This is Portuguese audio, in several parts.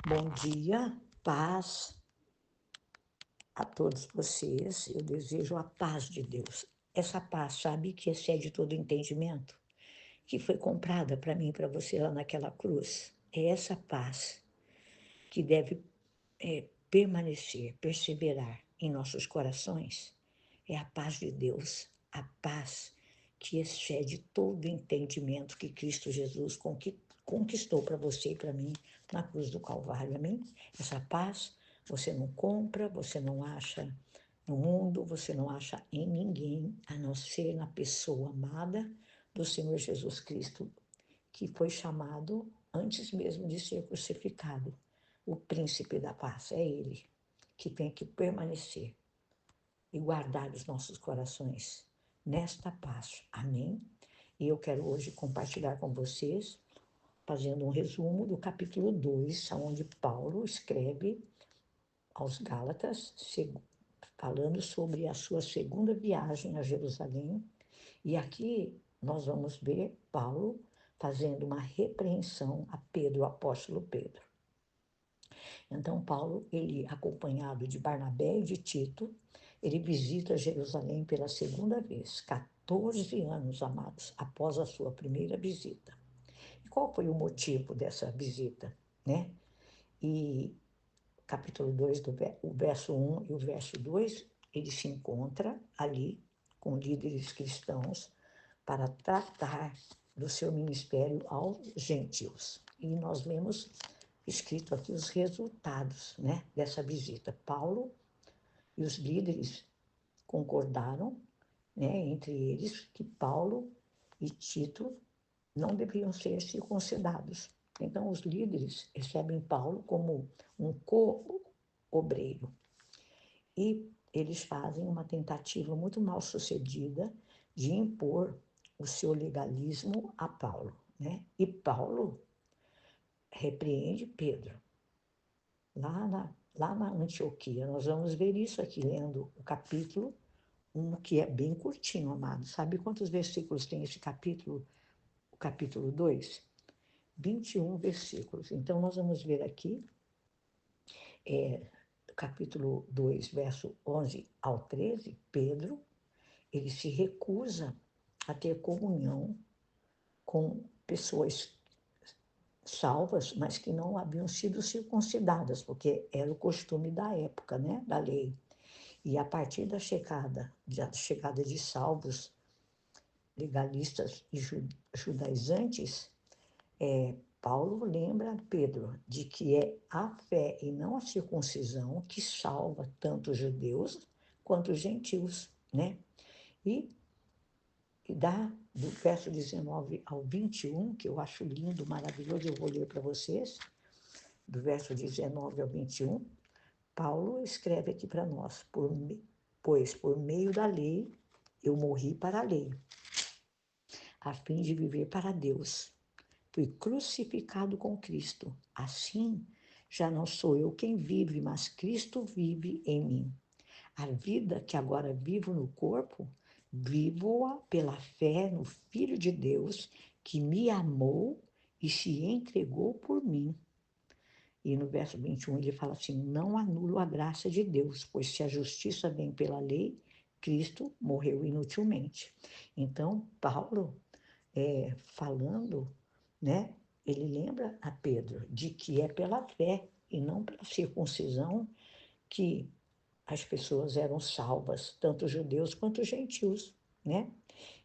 Bom dia, paz a todos vocês. Eu desejo a paz de Deus. Essa paz, sabe, que excede todo entendimento, que foi comprada para mim e para você lá naquela cruz. É essa paz que deve permanecer, perseverar em nossos corações. É a paz de Deus, a paz que excede todo entendimento que Cristo Jesus conquistou para você e para mim na cruz do Calvário. Amém? Essa paz você não compra, você não acha no mundo, você não acha em ninguém, a não ser na pessoa amada do Senhor Jesus Cristo, que foi chamado antes mesmo de ser crucificado. O príncipe da paz é Ele que tem que permanecer e guardar os nossos corações nesta paz. Amém? E eu quero hoje compartilhar com vocês, fazendo um resumo do capítulo 2, onde Paulo escreve aos Gálatas, falando sobre a sua segunda viagem a Jerusalém. E aqui nós vamos ver Paulo fazendo uma repreensão a Pedro, o apóstolo Pedro. Então, Paulo, ele acompanhado de Barnabé e de Tito, ele visita Jerusalém pela segunda vez, 14 anos, amados, após a sua primeira visita. E qual foi o motivo dessa visita, né? E capítulo 2, o verso 1 e o verso 2, ele se encontra ali com líderes cristãos para tratar do seu ministério aos gentios. E nós lemos escrito aqui os resultados, né, dessa visita. Paulo e os líderes concordaram, né, entre eles, que Paulo e Tito não deveriam ser circuncidados. Então, os líderes recebem Paulo como um co-obreiro. E eles fazem uma tentativa muito mal sucedida de impor o seu legalismo a Paulo, né? E Paulo repreende Pedro. Lá na Antioquia, nós vamos ver isso aqui, lendo o capítulo 1, que é bem curtinho, amado. Sabe quantos versículos tem esse capítulo? O capítulo 2? 21 versículos. Então, nós vamos ver aqui, capítulo 2, verso 11 ao 13, Pedro, ele se recusa a ter comunhão com pessoas salvas, mas que não haviam sido circuncidadas, porque era o costume da época, né, da lei. E a partir da chegada de salvos, legalistas e judaizantes, Paulo lembra Pedro de que é a fé e não a circuncisão que salva tanto os judeus quanto os gentios, né? E dá do verso 19 ao 21, que eu acho lindo, maravilhoso, eu vou ler para vocês, do verso 19 ao 21, Paulo escreve aqui para nós, pois por meio da lei eu morri para a lei, a fim de viver para Deus. Fui crucificado com Cristo. Assim, já não sou eu quem vive, mas Cristo vive em mim. A vida que agora vivo no corpo, vivo-a pela fé no Filho de Deus, que me amou e se entregou por mim. E no verso 21 ele fala assim: não anulo a graça de Deus, pois se a justiça vem pela lei, Cristo morreu inutilmente. Então, Paulo, falando, né, ele lembra a Pedro de que é pela fé e não pela circuncisão que as pessoas eram salvas, tanto judeus quanto gentios, né?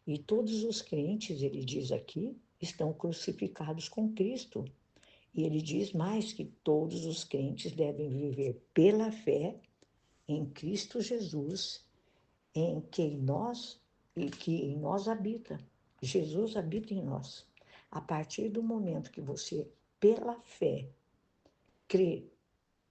E todos os crentes, ele diz aqui, estão crucificados com Cristo. E ele diz mais que todos os crentes devem viver pela fé em Cristo Jesus, em quem nós e que em nós habita. Jesus habita em nós. A partir do momento que você, pela fé, crê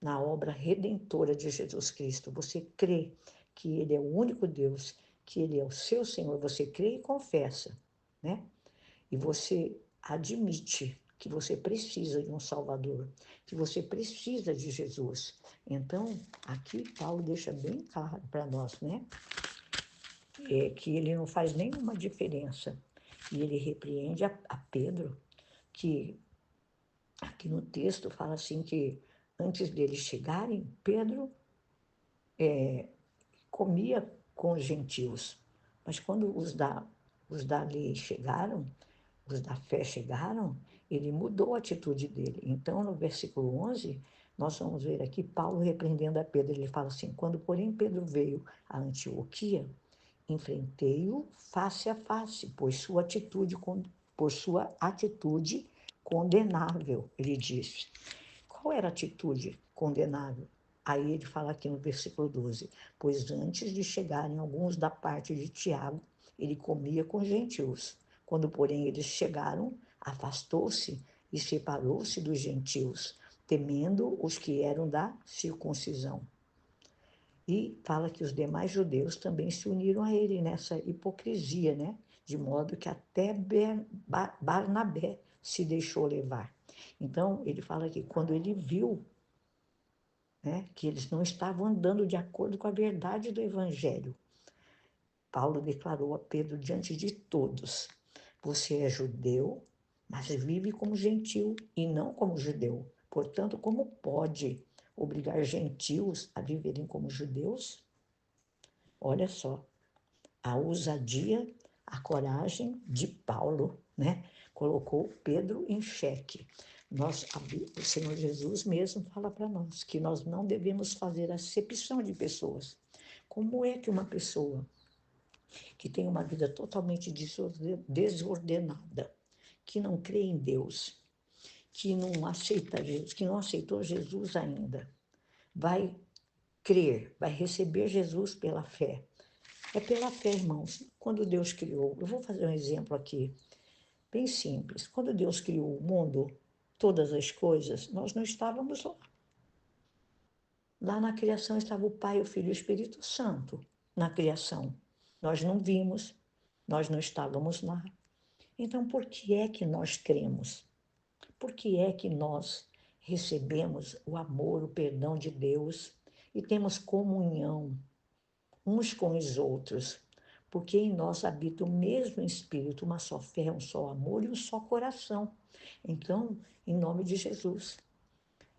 na obra redentora de Jesus Cristo, você crê que Ele é o único Deus, que Ele é o seu Senhor, você crê e confessa, né? E você admite que você precisa de um Salvador, que você precisa de Jesus. Então, aqui Paulo deixa bem claro para nós, né? Que ele não faz nenhuma diferença. E ele repreende a Pedro, que aqui no texto fala assim que antes deles chegarem, Pedro comia com os gentios. Mas quando os da lei chegaram, os da fé chegaram, ele mudou a atitude dele. Então, no versículo 11, nós vamos ver aqui Paulo repreendendo a Pedro. Ele fala assim: quando, porém, Pedro veio a Antioquia, enfrentei-o face a face, por sua atitude condenável, ele disse. Qual era a atitude condenável? Aí ele fala aqui no versículo 12: pois antes de chegarem alguns da parte de Tiago, ele comia com gentios. Quando, porém, eles chegaram, afastou-se e separou-se dos gentios, temendo os que eram da circuncisão. E fala que os demais judeus também se uniram a ele nessa hipocrisia, né? De modo que até Barnabé se deixou levar. Então, ele fala que quando ele viu, né, que eles não estavam andando de acordo com a verdade do Evangelho, Paulo declarou a Pedro diante de todos: você é judeu, mas vive como gentil e não como judeu. Portanto, como pode obrigar gentios a viverem como judeus? Olha só, a ousadia, a coragem de Paulo, né? Colocou Pedro em xeque. O Senhor Jesus mesmo fala para nós que nós não devemos fazer acepção de pessoas. Como é que uma pessoa que tem uma vida totalmente desordenada, que não crê em Deus, que não aceita Jesus, que não aceitou Jesus ainda, vai crer, vai receber Jesus pela fé? É pela fé, irmãos. Quando Deus criou, eu vou fazer um exemplo aqui, bem simples. Quando Deus criou o mundo, todas as coisas, nós não estávamos lá. Lá na criação estava o Pai, o Filho e o Espírito Santo. Na criação. Nós não vimos, nós não estávamos lá. Então, por que é que nós cremos? Por que é que nós recebemos o amor, o perdão de Deus e temos comunhão uns com os outros? Porque em nós habita o mesmo Espírito, uma só fé, um só amor e um só coração. Então, em nome de Jesus,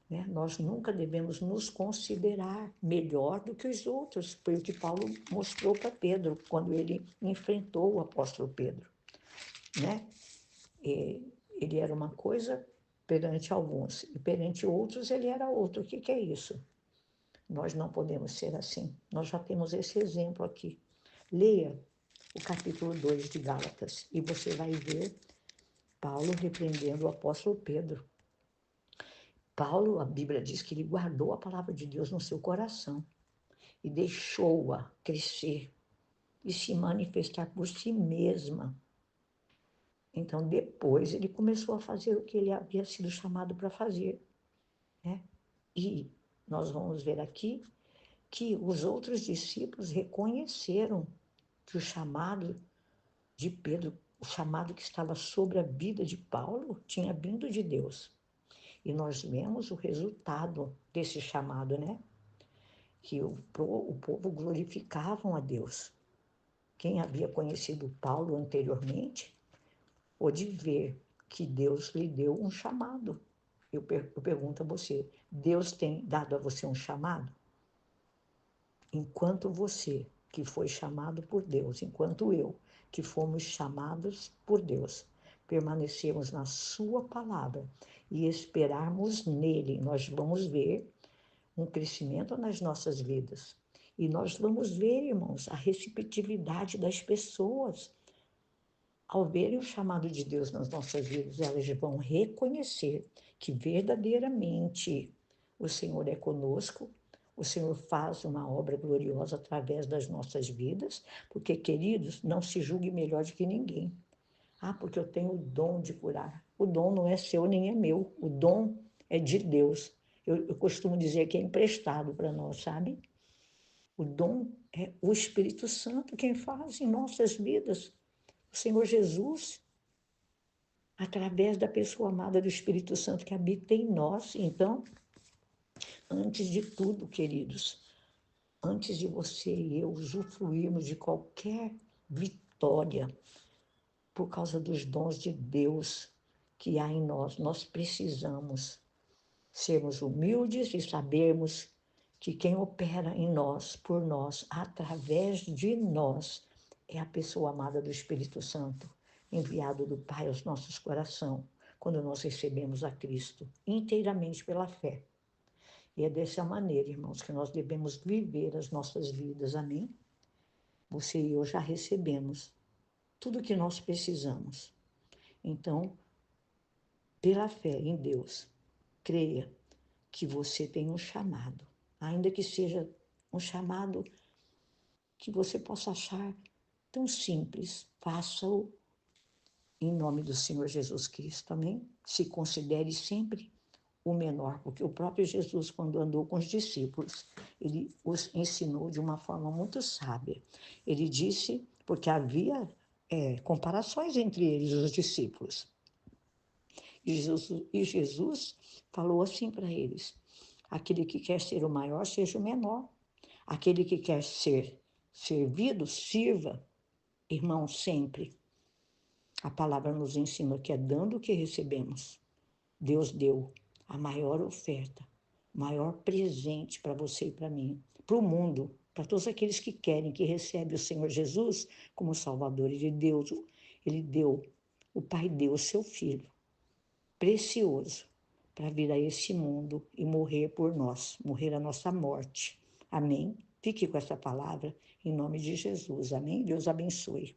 né, nós nunca devemos nos considerar melhor do que os outros. Foi o que Paulo mostrou para Pedro, quando ele enfrentou o apóstolo Pedro. Né? Ele era uma coisa perante alguns, e perante outros ele era outro. O que é isso? Nós não podemos ser assim. Nós já temos esse exemplo aqui. Leia o capítulo 2 de Gálatas e você vai ver Paulo repreendendo o apóstolo Pedro. Paulo, a Bíblia diz que ele guardou a palavra de Deus no seu coração e deixou-a crescer e se manifestar por si mesma. Então, depois, ele começou a fazer o que ele havia sido chamado para fazer. Né? E nós vamos ver aqui que os outros discípulos reconheceram que o chamado de Pedro, o chamado que estava sobre a vida de Paulo, tinha vindo de Deus. E nós vemos o resultado desse chamado, né? Que o povo glorificavam a Deus. Quem havia conhecido Paulo anteriormente pôde ver que Deus lhe deu um chamado. Eu pergunto a você, Deus tem dado a você um chamado? Enquanto você, que foi chamado por Deus, enquanto eu, que fomos chamados por Deus, permanecemos na sua palavra e esperarmos nele, nós vamos ver um crescimento nas nossas vidas. E nós vamos ver, irmãos, a receptividade das pessoas. Ao verem o chamado de Deus nas nossas vidas, elas vão reconhecer que verdadeiramente o Senhor é conosco, o Senhor faz uma obra gloriosa através das nossas vidas, porque, queridos, não se julgue melhor do que ninguém. Ah, porque eu tenho o dom de curar. O dom não é seu nem é meu, o dom é de Deus. Eu costumo dizer que é emprestado para nós, sabe? O dom é o Espírito Santo quem faz em nossas vidas. O Senhor Jesus, através da pessoa amada do Espírito Santo que habita em nós. Então, antes de tudo, queridos, antes de você e eu usufruirmos de qualquer vitória por causa dos dons de Deus que há em nós, nós precisamos sermos humildes e sabermos que quem opera em nós, por nós, através de nós, é a pessoa amada do Espírito Santo, enviado do Pai aos nossos corações, quando nós recebemos a Cristo inteiramente pela fé. E é dessa maneira, irmãos, que nós devemos viver as nossas vidas, amém? Você e eu já recebemos tudo o que nós precisamos. Então, pela fé em Deus, creia que você tem um chamado, ainda que seja um chamado que você possa achar tão simples, faça-o em nome do Senhor Jesus Cristo, amém? Se considere sempre o menor, porque o próprio Jesus, quando andou com os discípulos, ele os ensinou de uma forma muito sábia. Ele disse, porque havia comparações entre eles, os discípulos. E Jesus falou assim para eles: aquele que quer ser o maior, seja o menor. Aquele que quer ser servido, sirva. Irmão, sempre. A palavra nos ensina que é dando o que recebemos. Deus deu a maior oferta, o maior presente para você e para mim, para o mundo, para todos aqueles que querem, que recebem o Senhor Jesus como Salvador. Ele deu, o Pai deu o seu Filho, precioso, para vir a esse mundo e morrer por nós, morrer a nossa morte. Amém? Fique com essa palavra, em nome de Jesus. Amém? Deus abençoe.